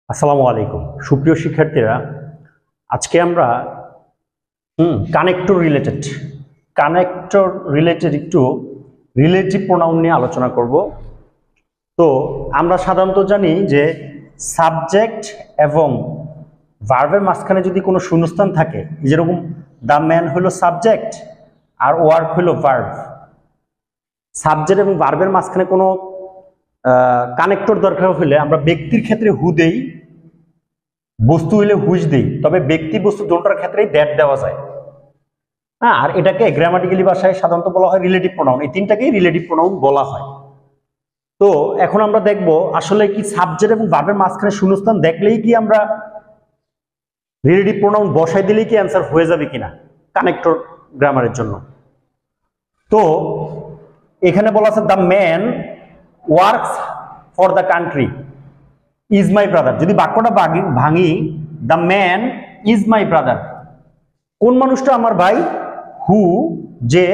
আসসালামু আলাইকুম সুপ্রিয় শিক্ষার্থীরা, আজকে আমরা কানেক্টর রিলেটেড একটু রিলেটিভ প্রোনাউন নিয়ে আলোচনা করব। তো আমরা সাধারণত জানি যে সাবজেক্ট এবং ভার্বের মাঝখানে যদি কোনো শূন্যস্থান থাকে, যেরকম দ্য ম্যান হলো সাবজেক্ট আর ওয়ার্ক হলো ভার্ব। সাবজেক্ট এবং ভার্বের মাঝখানে কোনো কানেক্টর দরকার হলে আমরা ব্যক্তির ক্ষেত্রে হু দেই, বস্তু হইলে হুইচ দেই, তবে ব্যক্তি বস্তু দুটোর ক্ষেত্রেই দ্যাট দেওয়া যায়। হ্যাঁ, আর এটাকে গ্রামাটিক্যালি ভাষায় সাধারণত বলা হয় রিলেটিভ প্রোনাউন। এই তিনটাকেই রিলেটিভ প্রোনাউন বলা হয়। তো এখন আমরা দেখব আসলে কি সাবজেক্ট এবং ভার্বের মাঝখানে শূন্যস্থান দেখলেই কি আমরা রিলেটিভ প্রোনাউন বসাই দিলেই কি অ্যান্সার হয়ে যাবে কিনা কানেক্টর গ্রামারের জন্য। তো এখানে বলা আছে the man works for the country is my brother. যদি বাক্যটা ভাঙি, the man is my brother, কোন মানুষটা আমার ভাই? হু, যে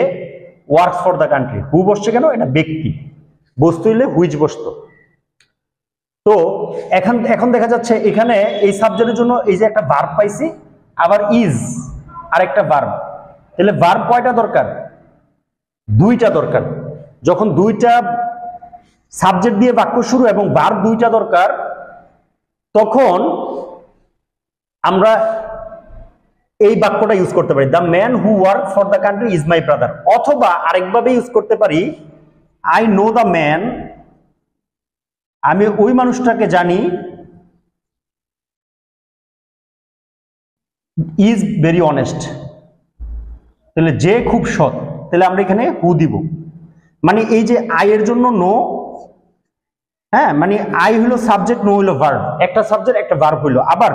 ওয়ার্কস ফর দ্য কান্ট্রি। হু বসছে কেন? এটা ব্যক্তি, বস্তু হইলে হুইচ বসতো। তো এখন দেখা যাচ্ছে এখানে এই সাবজেক্টের জন্য এই যে একটা ভার্ব পাইছি, আবার ইজ আর একটা ভার্ব। তাহলে ভার্ব কয়টা দরকার? দুইটা দরকার। যখন দুইটা সাবজেক্ট দিয়ে বাক্য শুরু এবং ভার্ব দুইটা দরকার, তখন আমরা এই বাক্যটা ইউজ করতে পারি, the man who work for the country is my brother. অথবা আরেকভাবে ইউজ করতে পারি, আই নো দ্য ম্যান, আমি ওই মানুষটাকে জানি, ইজ ভেরি অনেস্ট। তাহলে যে খুব সৎ, তাহলে আমরা এখানে হু দিব। মানে এই যে আই এর জন্য নো, হ্যাঁ, মানে আই হইলো সাবজেক্ট, নো হইলো ভার্ব। একটা সাবজেক্ট একটা ভার্ব হইলো। আবার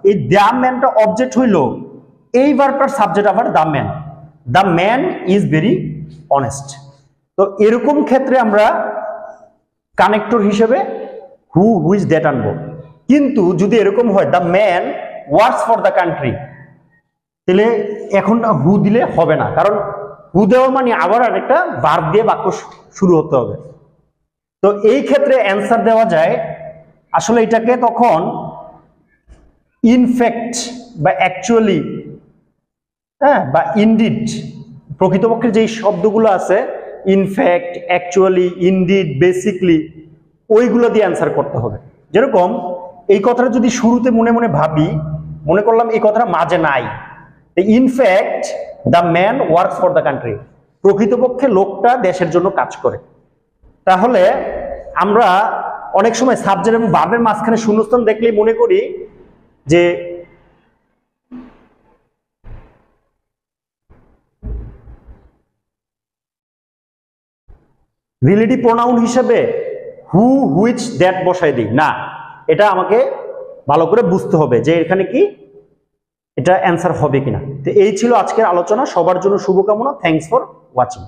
এই দ্য ম্যানটা অবজেক্ট হইলো, এই ভার্বটার সাবজেক্ট আবার the man. The man is very honest. তো এরকম ক্ষেত্রে আমরা কানেক্টর হিসেবে হু, হুইচ, দ্যাট আনবো। কিন্তু যদি এরকম হয় the man works for the country, তাহলে এখন হু দিলে হবে না, কারণ হু দেওয়া মানে আবার আরেকটা ভার্ব দিয়ে বাক্য শুরু হতে হবে। তো এই ক্ষেত্রে অ্যান্সার দেওয়া যায়, আসলে এটাকে তখন ইনফ্যাক্ট বা অ্যাকচুয়ালি, হ্যাঁ, বা ইনডিড, প্রকৃতপক্ষে যেই শব্দগুলো আছে ইনফ্যাক্ট, অ্যাকচুয়ালি, ইনডিড, বেসিকলি, ওইগুলো দিয়ে অ্যান্সার করতে হবে। যেরকম এই কথাটা যদি শুরুতে মনে মনে ভাবি, মনে করলাম এই কথাটা মাঝে নাই, in fact the man works for the country, প্রকৃতপক্ষে লোকটা দেশের জন্য কাজ করে। তাহলে আমরা অনেক সময় সাবজেক্ট এবং ভার্বের মাঝখানে শূন্যস্থান দেখলেই মনে করি যে রিলেটিভ প্রোনাউন হিসেবে হু, হুইচ, দ্যাট বসাই দিই। না, এটা আমাকে ভালো করে বুঝতে হবে যে এখানে কি এটা অ্যান্সার হবে কিনা। তো এই ছিল আজকের আলোচনা। সবার জন্য শুভকামনা। Thanks for watching.